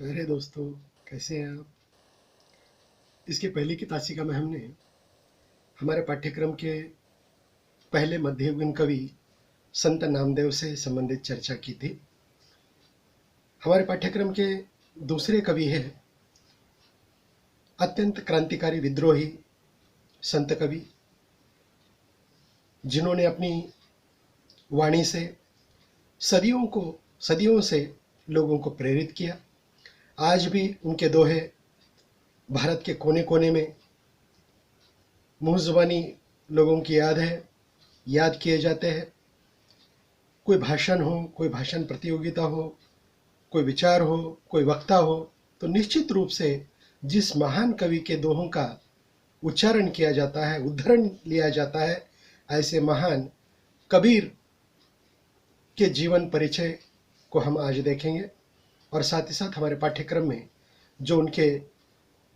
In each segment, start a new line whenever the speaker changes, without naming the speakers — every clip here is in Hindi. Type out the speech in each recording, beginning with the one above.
प्यारे दोस्तों, कैसे हैं आप? इसके पहले की तासिका में हमने हमारे पाठ्यक्रम के पहले मध्ययुगीन कवि संत नामदेव से संबंधित चर्चा की थी। हमारे पाठ्यक्रम के दूसरे कवि हैं अत्यंत क्रांतिकारी विद्रोही संत कवि, जिन्होंने अपनी वाणी से सदियों से लोगों को प्रेरित किया। आज भी उनके दोहे भारत के कोने कोने में मुँह ज़ुबानी लोगों की याद किए जाते हैं। कोई भाषण हो, कोई भाषण प्रतियोगिता हो, कोई विचार हो, कोई वक्ता हो, तो निश्चित रूप से जिस महान कवि के दोहों का उच्चारण किया जाता है, उद्धरण लिया जाता है, ऐसे महान कबीर के जीवन परिचय को हम आज देखेंगे। और साथ ही साथ हमारे पाठ्यक्रम में जो उनके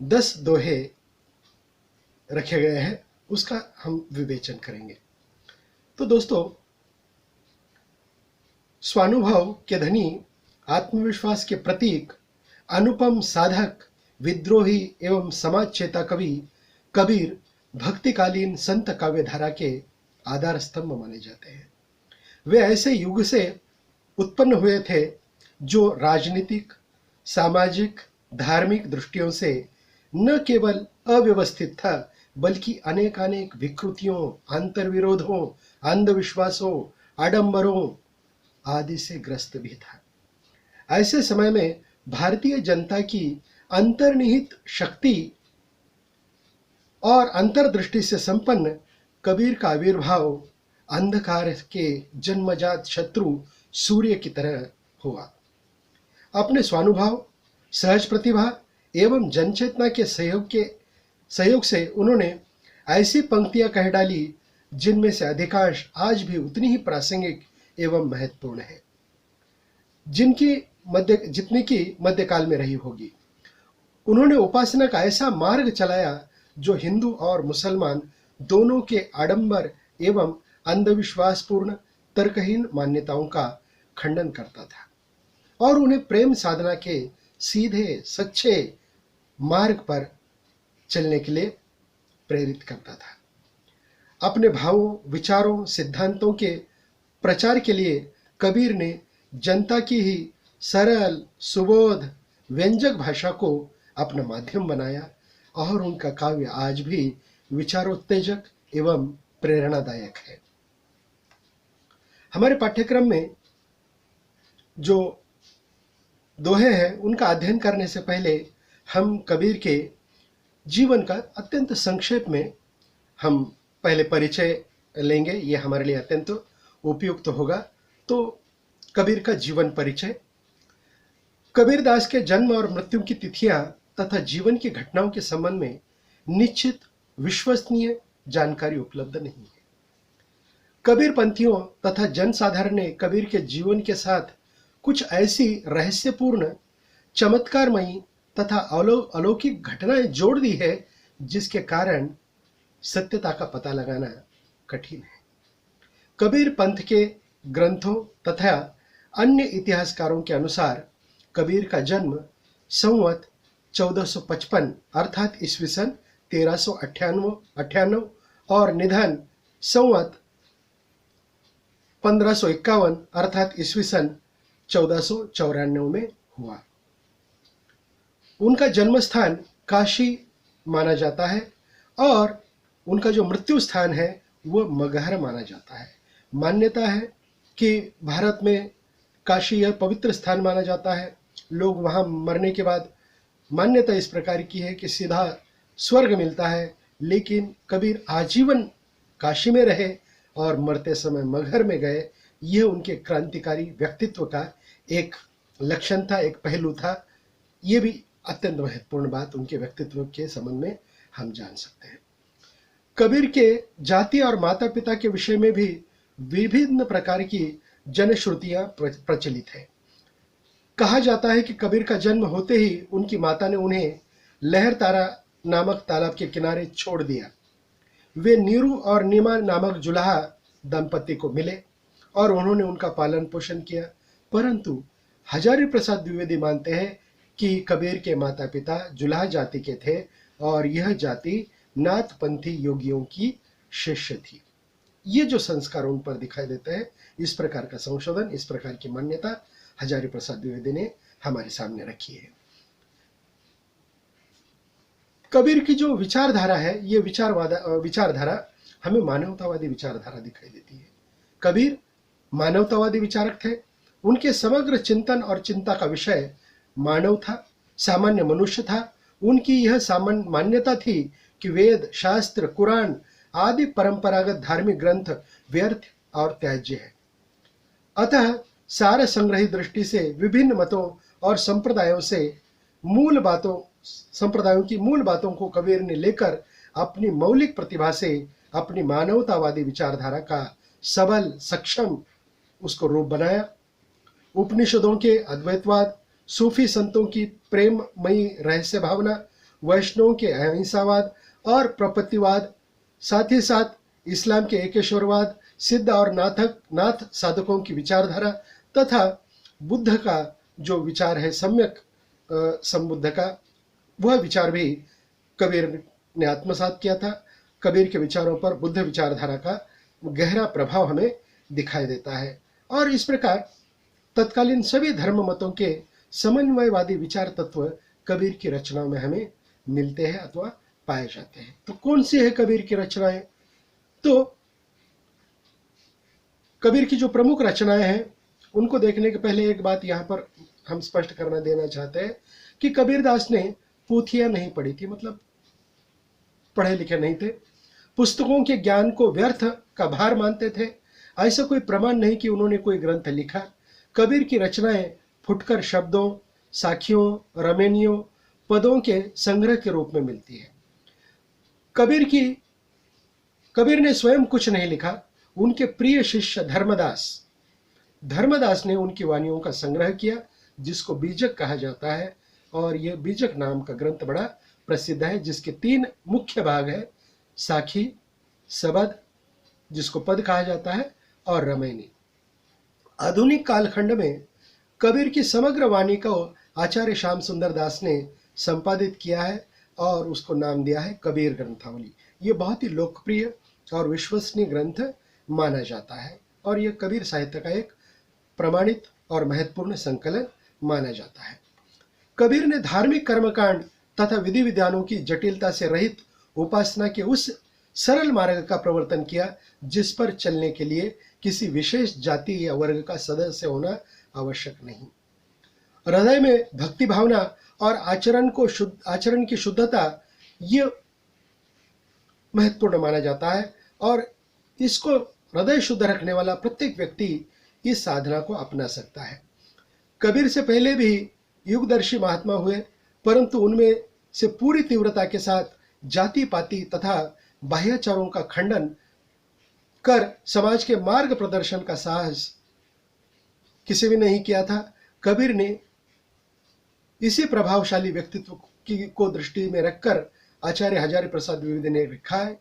10 दोहे रखे गए हैं उसका हम विवेचन करेंगे। तो दोस्तों, स्वानुभव के धनी, आत्मविश्वास के प्रतीक, अनुपम साधक, विद्रोही एवं समाज चेता कवि कबीर भक्तिकालीन संत काव्यधारा के आधार स्तंभ माने जाते हैं। वे ऐसे युग से उत्पन्न हुए थे जो राजनीतिक, सामाजिक, धार्मिक दृष्टियों से न केवल अव्यवस्थित था, बल्कि अनेकानेक विकृतियों, अंतर्विरोधों, अंधविश्वासों, आडंबरों आदि से ग्रस्त भी था। ऐसे समय में भारतीय जनता की अंतर्निहित शक्ति और अंतर्दृष्टि से संपन्न कबीर का आविर्भाव अंधकार के जन्मजात शत्रु सूर्य की तरह हुआ। अपने स्वानुभाव, सहज प्रतिभा एवं जनचेतना के सहयोग से उन्होंने ऐसी पंक्तियां कह डाली जिनमें से अधिकांश आज भी उतनी ही प्रासंगिक एवं महत्वपूर्ण है जितनी की मध्यकाल में रही होगी। उन्होंने उपासना का ऐसा मार्ग चलाया जो हिंदू और मुसलमान दोनों के आडंबर एवं अंधविश्वासपूर्ण तर्कहीन मान्यताओं का खंडन करता था और उन्हें प्रेम साधना के सीधे सच्चे मार्ग पर चलने के लिए प्रेरित करता था। अपने भावों, विचारों, सिद्धांतों के प्रचार के लिए कबीर ने जनता की ही सरल, सुबोध, व्यंजक भाषा को अपना माध्यम बनाया और उनका काव्य आज भी विचारोत्तेजक एवं प्रेरणादायक है। हमारे पाठ्यक्रम में जो दोहे हैं उनका अध्ययन करने से पहले हम कबीर के जीवन का अत्यंत संक्षेप में हम पहले परिचय लेंगे। ये हमारे लिए अत्यंत उपयुक्त होगा। तो कबीर का जीवन परिचय। कबीरदास के जन्म और मृत्यु की तिथियां तथा जीवन की घटनाओं के संबंध में निश्चित विश्वसनीय जानकारी उपलब्ध नहीं है। कबीर पंथियों तथा जनसाधारण ने कबीर के जीवन के साथ कुछ ऐसी रहस्यपूर्ण, चमत्कारमयी तथा अलौकिक घटनाएं जोड़ दी है जिसके कारण सत्यता का पता लगाना कठिन है। कबीर पंथ के ग्रंथों तथा अन्य इतिहासकारों के अनुसार कबीर का जन्म संवत 1455 अर्थात ईस्वी सन 1398 और निधन संवत 1551 अर्थात ईस्वी सन 1494 में हुआ। उनका जन्म स्थान काशी माना जाता है और उनका जो मृत्यु स्थान है वह मगहर माना जाता है। मान्यता है कि भारत में काशी यह पवित्र स्थान माना जाता है। लोग वहाँ मरने के बाद मान्यता इस प्रकार की है कि सीधा स्वर्ग मिलता है, लेकिन कबीर आजीवन काशी में रहे और मरते समय मगहर में गए। यह उनके क्रांतिकारी व्यक्तित्व का एक लक्षण था, एक पहलू था। ये भी अत्यंत महत्वपूर्ण बात उनके व्यक्तित्व के संबंध में हम जान सकते हैं। कबीर के जाति और माता पिता के विषय में भी विभिन्न प्रकार की जनश्रुतियां प्रचलित है। कहा जाता है कि कबीर का जन्म होते ही उनकी माता ने उन्हें लहर तारा नामक तालाब के किनारे छोड़ दिया। वे नीरू और नीमा नामक जुलाहा दंपति को मिले और उन्होंने उनका पालन पोषण किया, परंतु हजारी प्रसाद द्विवेदी मानते हैं कि कबीर के माता पिता जुलाह जाति के थे और यह जाति नाथपंथी योगियों की शिष्य थी। ये जो संस्कार उन पर दिखाई देते हैं, इस प्रकार का संशोधन, इस प्रकार की मान्यता हजारी प्रसाद द्विवेदी ने हमारे सामने रखी है। कबीर की जो विचारधारा है, ये विचारधारा हमें मानवतावादी विचारधारा दिखाई देती है। कबीर मानवतावादी विचारक थे। उनके समग्र चिंतन और चिंता का विषय मानव था, सामान्य मनुष्य था। उनकी यह सामान्य मान्यता थी कि वेद, शास्त्र, कुरान आदि परंपरागत धार्मिक ग्रंथ व्यर्थ और त्याज्य है। अतः सार संग्रही दृष्टि से विभिन्न मतों और संप्रदायों की मूल बातों को कबीर ने लेकर अपनी मौलिक प्रतिभा से अपनी मानवतावादी विचारधारा का सबल, सक्षम उसको रूप बनाया। उपनिषदों के अद्वैतवाद, सूफी संतों की प्रेममयी रहस्य भावना, वैष्णवों के अहिंसावाद और प्रपत्तिवाद, साथ ही साथ इस्लाम के एकेश्वरवाद, सिद्ध और नाथ साधकों की विचारधारा तथा बुद्ध का जो विचार है सम्यक संबुद्ध का, वह विचार भी कबीर ने आत्मसात किया था। कबीर के विचारों पर बुद्ध विचारधारा का गहरा प्रभाव हमें दिखाई देता है। और इस प्रकार तत्कालीन सभी धर्म मतों के समन्वयवादी विचार तत्व कबीर की रचनाओं में हमें मिलते हैं अथवा पाए जाते हैं। तो कौन सी है कबीर की रचनाएं? तो कबीर की जो प्रमुख रचनाएं हैं उनको देखने के पहले एक बात यहाँ पर हम स्पष्ट करना देना चाहते हैं कि कबीरदास ने पोथियां नहीं पढ़ी थी, मतलब पढ़े लिखे नहीं थे। पुस्तकों के ज्ञान को व्यर्थ का भार मानते थे। ऐसा कोई प्रमाण नहीं कि उन्होंने कोई ग्रंथ लिखा। कबीर की रचनाएं फुटकर शब्दों, साखियों, रमेनियों, पदों के संग्रह के रूप में मिलती है। कबीर ने स्वयं कुछ नहीं लिखा। उनके प्रिय शिष्य धर्मदास ने उनकी वाणियों का संग्रह किया, जिसको बीजक कहा जाता है। और यह बीजक नाम का ग्रंथ बड़ा प्रसिद्ध है, जिसके 3 मुख्य भाग है: साखी, सबद जिसको पद कहा जाता है, और रमैनी। आधुनिक कालखंड में कबीर की समग्र वाणी को आचार्य श्याम सुंदर दास ने संपादित किया है और उसको नाम दिया है कबीर ग्रंथावली। ये बहुत ही लोकप्रिय और विश्वसनीय ग्रंथ माना जाता है और यह कबीर साहित्य का एक प्रमाणित और महत्वपूर्ण संकलन माना जाता है। कबीर ने धार्मिक कर्मकांड तथा विधि विधानों की जटिलता से रहित उपासना के उस सरल मार्ग का प्रवर्तन किया जिस पर चलने के लिए किसी विशेष जाति या वर्ग का सदस्य होना आवश्यक नहीं। हृदय में भक्ति भावना और आचरण की शुद्धता ये महत्वपूर्ण माना जाता है और इसको हृदय शुद्ध रखने वाला प्रत्येक व्यक्ति इस साधना को अपना सकता है। कबीर से पहले भी युगदर्शी महात्मा हुए, परंतु उनमें से पूरी तीव्रता के साथ जाति पाति तथा बाह्याचारों का खंडन कर समाज के मार्ग प्रदर्शन का साहस किसी भी नहीं किया था। कबीर ने इसी प्रभावशाली व्यक्तित्व को दृष्टि में रखकर आचार्य हजारी प्रसाद द्विवेदी ने लिखा है,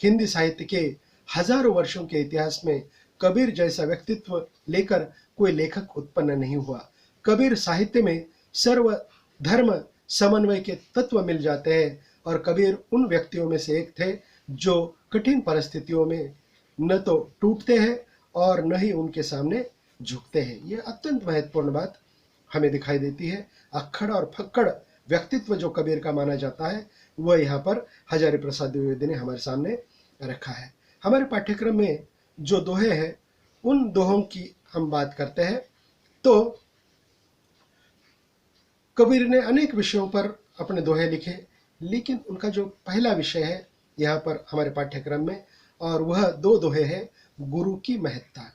हिंदी साहित्य के हजारों वर्षों के इतिहास में कबीर जैसा व्यक्तित्व लेकर कोई लेखक उत्पन्न नहीं हुआ। कबीर साहित्य में सर्व धर्म समन्वय के तत्व मिल जाते हैं और कबीर उन व्यक्तियों में से एक थे जो कठिन परिस्थितियों में न तो टूटते हैं और न ही उनके सामने झुकते हैं। यह अत्यंत महत्वपूर्ण बात हमें दिखाई देती है। अक्खड़ और फक्कड़ व्यक्तित्व जो कबीर का माना जाता है वह यहाँ पर हजारी प्रसाद द्विवेदी ने हमारे सामने रखा है। हमारे पाठ्यक्रम में जो दोहे हैं उन दोहों की हम बात करते हैं। तो कबीर ने अनेक विषयों पर अपने दोहे लिखे, लेकिन उनका जो पहला विषय है यहाँ पर हमारे पाठ्यक्रम में, और वह 2 दोहे हैं गुरु की महत्ता,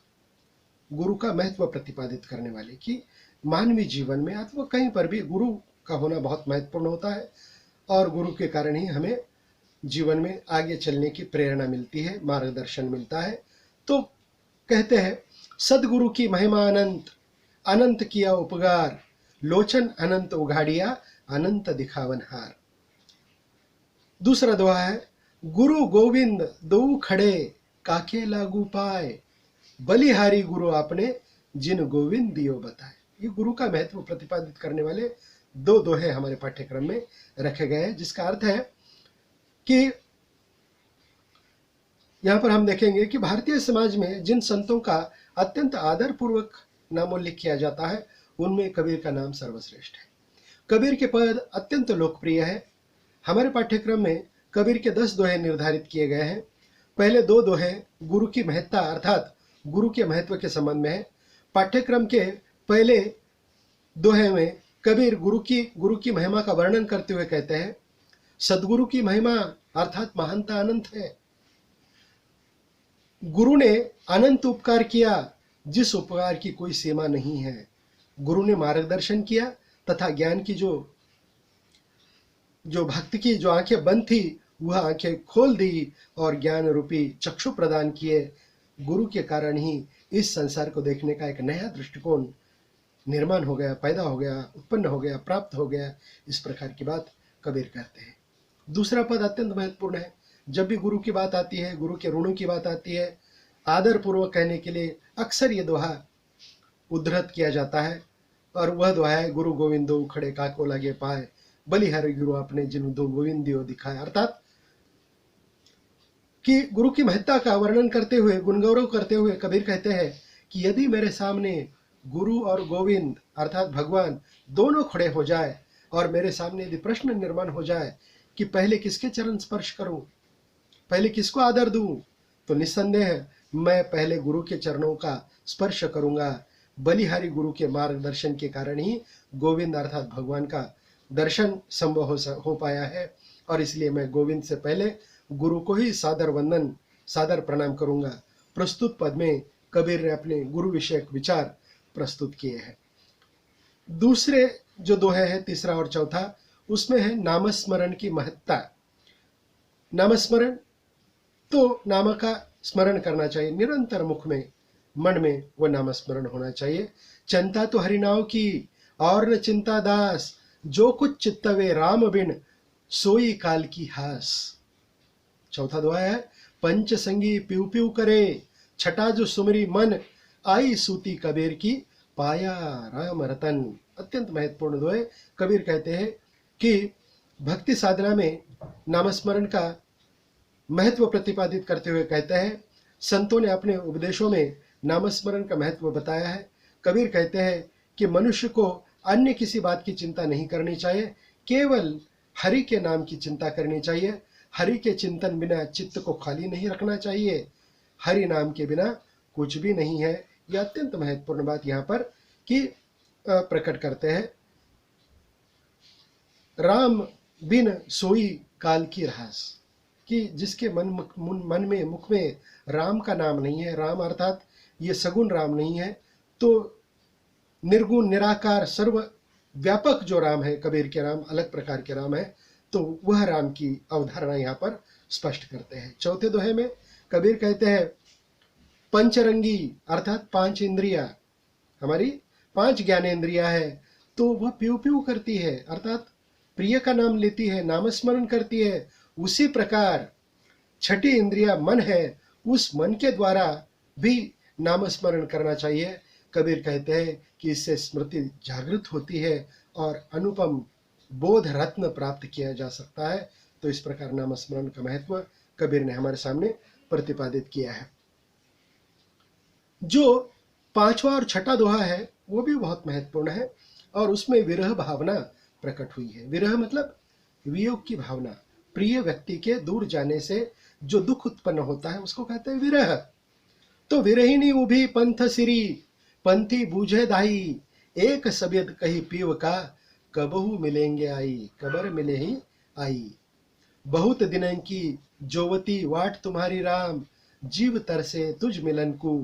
गुरु का महत्व प्रतिपादित करने वाले कि मानवीय जीवन में अथवा कहीं पर भी गुरु का होना बहुत महत्वपूर्ण होता है और गुरु के कारण ही हमें जीवन में आगे चलने की प्रेरणा मिलती है, मार्गदर्शन मिलता है। तो कहते हैं, सदगुरु की महिमा अनंत, अनंत किया उपकार, लोचन अनंत उघाड़िया, अनंत दिखावन हार। दूसरा दोहा है, गुरु गोविंद दो खड़े, काके लागू पाए, बलिहारी गुरु आपने, जिन गोविंद दियो बताए। ये गुरु का महत्व प्रतिपादित करने वाले दो दोहे हमारे पाठ्यक्रम में रखे गए हैं, जिसका अर्थ है कि यहाँ पर हम देखेंगे कि भारतीय समाज में जिन संतों का अत्यंत आदर पूर्वक नामोल्लेख किया जाता है, उनमें कबीर का नाम सर्वश्रेष्ठ है। कबीर के पद अत्यंत लोकप्रिय है। हमारे पाठ्यक्रम में कबीर के 10 दोहे निर्धारित किए गए हैं। पहले 2 दोहे गुरु की महत्ता अर्थात गुरु के महत्व के संबंध में है। पाठ्यक्रम के पहले दोहे में कबीर गुरु की महिमा का वर्णन करते हुए कहते हैं, सदगुरु की महिमा अर्थात महानता अनंत है। गुरु ने अनंत उपकार किया, जिस उपकार की कोई सीमा नहीं है। गुरु ने मार्गदर्शन किया तथा ज्ञान की जो भक्ति की जो आंखें बंद थी, वह आंखें खोल दी और ज्ञान रूपी चक्षु प्रदान किए। गुरु के कारण ही इस संसार को देखने का एक नया दृष्टिकोण निर्माण हो गया, पैदा हो गया, उत्पन्न हो गया, प्राप्त हो गया। इस प्रकार की बात कबीर कहते हैं। दूसरा पद अत्यंत महत्वपूर्ण है। जब भी गुरु की बात आती है, गुरु के ऋणों की बात आती है, आदर पूर्वक कहने के लिए अक्सर ये दोहा उद्धृत किया जाता है, और वह दोहा है, गुरु गोविंदो खड़े काको लगे पाए, बलिहारी गुरु आपने जिन दो गोविंदियो दिखाए। अर्थात कि गुरु की महत्ता का वर्णन करते हुए, गुणगौरव करते हुए कबीर कहते हैं कि यदि मेरे सामने गुरु और गोविंद अर्थात भगवान दोनों खड़े हो जाए और मेरे सामने यदि प्रश्न निर्माण हो जाए कि पहले किसके चरण स्पर्श करूं, पहले किसको आदर दूं, तो निस्संदेह मैं पहले गुरु के चरणों का स्पर्श करूंगा। बलिहारी गुरु के मार्गदर्शन के कारण ही गोविंद अर्थात भगवान का दर्शन संभव हो पाया है, और इसलिए मैं गोविंद से पहले गुरु को ही सादर वंदन, सादर प्रणाम करूंगा। प्रस्तुत पद में कबीर ने अपने गुरु विषयक विचार प्रस्तुत किए हैं। दूसरे जो दोहे हैं, तीसरा और चौथा, उसमें है नामस्मरण की महत्ता। नामस्मरण तो नाम का स्मरण करना चाहिए, निरंतर मुख में, मन में वह नामस्मरण होना चाहिए। चिंता तो हरिनाव की और न चिंता दास, जो कुछ चित्तवे राम बिन सोई काल की हास। चौथा दोहा है, पंच संगी पिउ पिउ करे, छठा जो सुमरी मन, आई सूती कबीर की पाया राम रतन। अत्यंत महत्वपूर्ण दोहे। कबीर कहते हैं कि भक्ति साधना में नामस्मरण का महत्व प्रतिपादित करते हुए कहते हैं, संतों ने अपने उपदेशों में नामस्मरण का महत्व बताया है। कबीर कहते हैं कि मनुष्य को अन्य किसी बात की चिंता नहीं करनी चाहिए, केवल हरि के नाम की चिंता करनी चाहिए। हरि के चिंतन बिना चित्त को खाली नहीं रखना चाहिए। हरि नाम के बिना कुछ भी नहीं है। यह अत्यंत महत्वपूर्ण बात यहाँ पर कि प्रकट करते हैं। राम बिन सोई काल की रास, कि जिसके मन में, मुख में राम का नाम नहीं है, राम अर्थात ये सगुण राम नहीं है, तो निर्गुण निराकार सर्व व्यापक जो राम है, कबीर के राम अलग प्रकार के राम है, तो वह राम की अवधारणा यहाँ पर स्पष्ट करते हैं। चौथे दोहे में कबीर कहते हैं, पंचरंगी अर्थात 5 इंद्रिया, हमारी 5 ज्ञानेंद्रिया है, तो वह प्यू प्यू करती है, अर्थात प्रिय का नाम लेती है, नामस्मरण करती है। उसी प्रकार छठी इंद्रिया मन है, उस मन के द्वारा भी नामस्मरण करना चाहिए। कबीर कहते हैं कि इससे स्मृति जागृत होती है और अनुपम बोध रत्न प्राप्त किया जा सकता है। तो इस प्रकार नामस्मरण का महत्व कबीर ने हमारे सामने प्रतिपादित किया है। जो 5वां और छठा दोहा है वो भी बहुत महत्वपूर्ण है, और उसमें विरह भावना प्रकट हुई है। विरह मतलब वियोग की भावना, प्रिय व्यक्ति के दूर जाने से जो दुख उत्पन्न होता है उसको कहते हैं विरह। तो विरहिनी उभी पंथ सिरी, पंथी बूझे दाई, एक सबियत कही पीव का, कबहू मिलेंगे आई, कबर मिले ही आई। बहुत दिनों की जोवती वाट तुम्हारी राम, जीव तरसे तुझ मिलन को,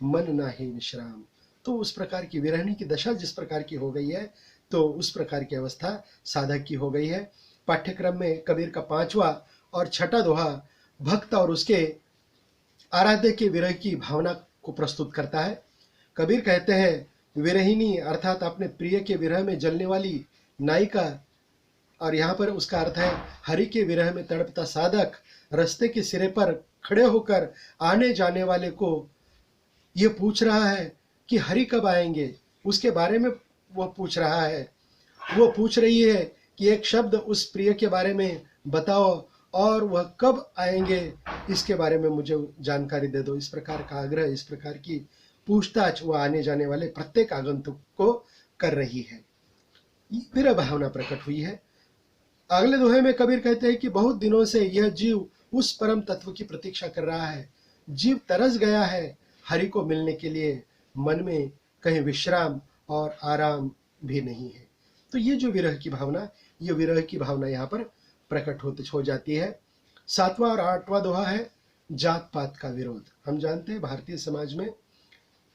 मन नाही विश्राम। तो उस प्रकार की विरहणी की दशा जिस प्रकार की हो गई है, तो उस प्रकार की अवस्था साधक की हो गई है। पाठ्यक्रम में कबीर का 5वां और छठा दोहा भक्त और उसके आराध्य के विरह की भावना को प्रस्तुत करता है। कबीर कहते हैं, विरहिणी अर्थात अपने प्रिय के विरह में जलने वाली नायिका, और यहाँ पर उसका अर्थ है हरि के विरह में तड़पता साधक, रास्ते के सिरे पर खड़े होकर आने जाने वाले को ये पूछ रहा है कि हरि कब आएंगे, उसके बारे में वो पूछ रहा है। वो पूछ रही है कि एक शब्द उस प्रिय के बारे में बताओ और वह कब आएंगे इसके बारे में मुझे जानकारी दे दो। इस प्रकार का आग्रह, इस प्रकार की पूछताछ वो आने जाने वाले प्रत्येक आगंतुक को कर रही है। विरह भावना प्रकट हुई है। अगले दोहे में कबीर कहते हैं कि बहुत दिनों से यह जीव उस परम तत्व की प्रतीक्षा कर रहा है। जीव तरस गया है हरि को मिलने के लिए, मन में कहीं विश्राम और आराम भी नहीं है। तो ये जो विरह की भावना, ये विरह की भावना यहाँ पर प्रकट हो जाती है। 7वां और 8वां दोहा है जात पात का विरोध। हम जानते हैं भारतीय समाज में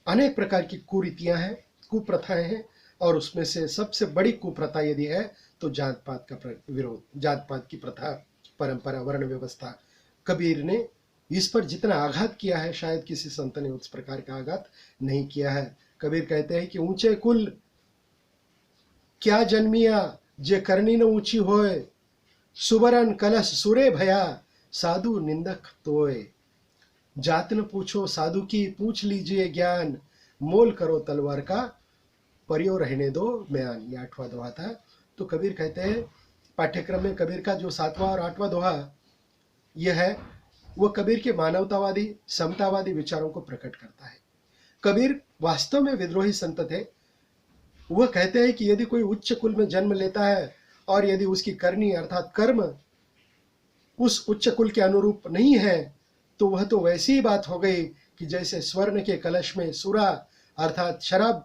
अनेक प्रकार की कुरीतियां हैं, कुप्रथाएं हैं, और उसमें से सबसे बड़ी कुप्रथा यदि है तो जात पात का विरोध, जात पात की प्रथा, परंपरा, वर्ण व्यवस्था। कबीर ने इस पर जितना आघात किया है शायद किसी संत ने उस प्रकार का आघात नहीं किया है। कबीर कहते हैं कि ऊंचे कुल क्या जन्मिया जे करनी न ऊंची होए, सुबरन कलश सुरे भया साधु निंदक तोय। जात न पूछो साधु की पूछ लीजिए ज्ञान, मोल करो तलवार का परियो रहने दो म्यान। ये 8वां दोहा था। तो कबीर कहते हैं पाठ्यक्रम में कबीर का जो 7वां और 8वां दोहा यह है वो कबीर के मानवतावादी, समतावादी विचारों को प्रकट करता है। कबीर वास्तव में विद्रोही संत थे। वह कहते हैं कि यदि कोई उच्च कुल में जन्म लेता है और यदि उसकी करनी अर्थात कर्म उस उच्च कुल के अनुरूप नहीं है तो वह तो वैसी ही बात हो गई कि जैसे स्वर्ण के कलश में सुरा अर्थात शराब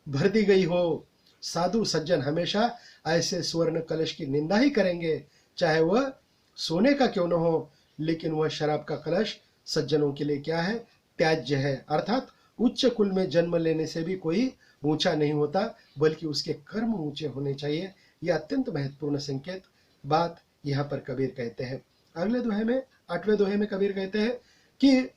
भर दी गई हो। साधु सज्जन हमेशा ऐसे स्वर्ण कलश की निंदा ही करेंगे, चाहे वह सोने का क्यों न हो, लेकिन वह शराब का कलश सज्जनों के लिए क्या है, त्याज्य है। अर्थात उच्च कुल में जन्म लेने से भी कोई ऊंचा नहीं होता, बल्कि उसके कर्म ऊंचे होने चाहिए। यह अत्यंत महत्वपूर्ण संकेत बात यहाँ पर कबीर कहते हैं। अगले दोहे में, 8वें दोहे में कबीर कहते हैं कि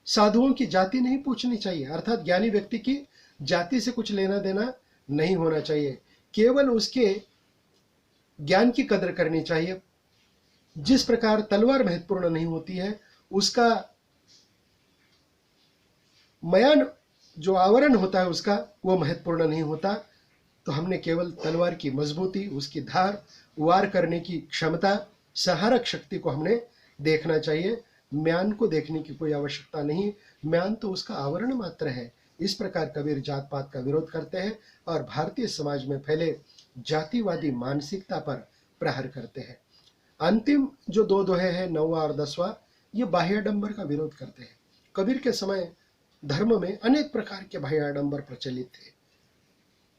साधुओं की जाति नहीं पूछनी चाहिए, अर्थात ज्ञानी व्यक्ति की जाति से कुछ लेना देना नहीं होना चाहिए, केवल उसके ज्ञान की कदर करनी चाहिए। जिस प्रकार तलवार महत्वपूर्ण नहीं होती है, उसका मयान जो आवरण होता है उसका वो महत्वपूर्ण नहीं होता। तो हमने केवल तलवार की मजबूती, उसकी धार, वार करने की क्षमता, सहारक शक्ति को हमने देखना चाहिए। म्यान को देखने की कोई आवश्यकता नहीं, म्यान तो उसका आवरण मात्र है। इस प्रकार कबीर जात पात का विरोध करते हैं और भारतीय समाज में फैले जातिवादी मानसिकता पर प्रहार करते हैं। अंतिम जो 2 दोहे हैं 9वां और 10वां, ये बाह्याडंबर का विरोध करते हैं। कबीर के समय धर्म में अनेक प्रकार के बाह्याडंबर प्रचलित थे।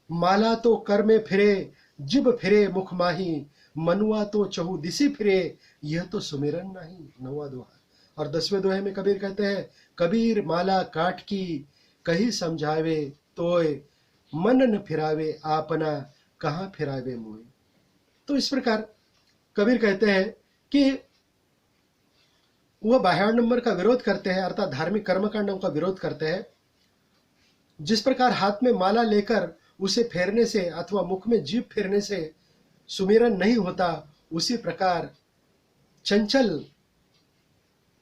माला तो कर में फिरे, जिब फिरे मुख माही, मनुआ तो चहु दिसी फिरे, यह तो सुमिरन नहीं। 9वां दोहा। और 10वें दोहे में कबीर कहते हैं कबीर माला काट की कहीं समझावे तोय, मन न फिरावे आपना कहाँ फिरावे मोय। तो इस प्रकार कबीर कहते हैं कि वह बाह्याडंबर का विरोध करते हैं, अर्थात धार्मिक कर्मकांडों का विरोध करते हैं। जिस प्रकार हाथ में माला लेकर उसे फेरने से अथवा मुख में जीभ फेरने से सुमिरन नहीं होता, उसी प्रकार चंचल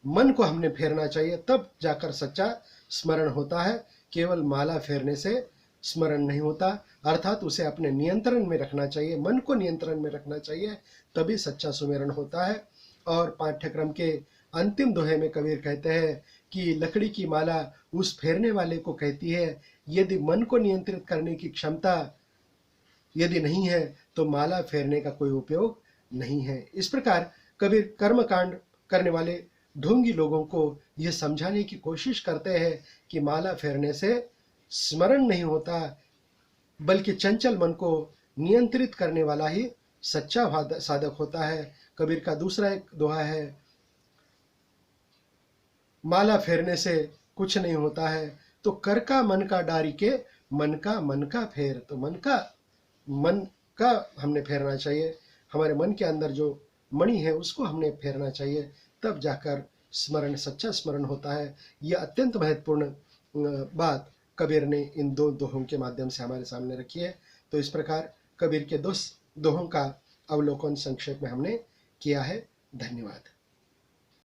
मन को हमने फेरना चाहिए, तब जाकर सच्चा स्मरण होता है। केवल माला फेरने से स्मरण नहीं होता, अर्थात उसे अपने नियंत्रण में रखना चाहिए, मन को नियंत्रण में रखना चाहिए, तभी सच्चा सुमिरन होता है। और पाठ्यक्रम के अंतिम दोहे में कबीर कहते हैं कि लकड़ी की माला उस फेरने वाले को कहती है, यदि मन को नियंत्रित करने की क्षमता यदि नहीं है तो माला फेरने का कोई उपयोग नहीं है। इस प्रकार कबीर कर्मकांड करने वाले ढोंगी लोगों को यह समझाने की कोशिश करते हैं कि माला फेरने से स्मरण नहीं होता, बल्कि चंचल मन को नियंत्रित करने वाला ही सच्चा साधक होता है। कबीर का दूसरा एक दोहा है माला फेरने से कुछ नहीं होता है, तो कर का मन का डारी के मन का फेर। तो मन का हमने फेरना चाहिए, हमारे मन के अंदर जो मणि है उसको हमने फेरना चाहिए, तब जाकर स्मरण, सच्चा स्मरण होता है। यह अत्यंत महत्वपूर्ण बात कबीर ने इन 2 दोहों के माध्यम से हमारे सामने रखी है। तो इस प्रकार कबीर के 2 दोहों का अवलोकन संक्षेप में हमने किया है। धन्यवाद।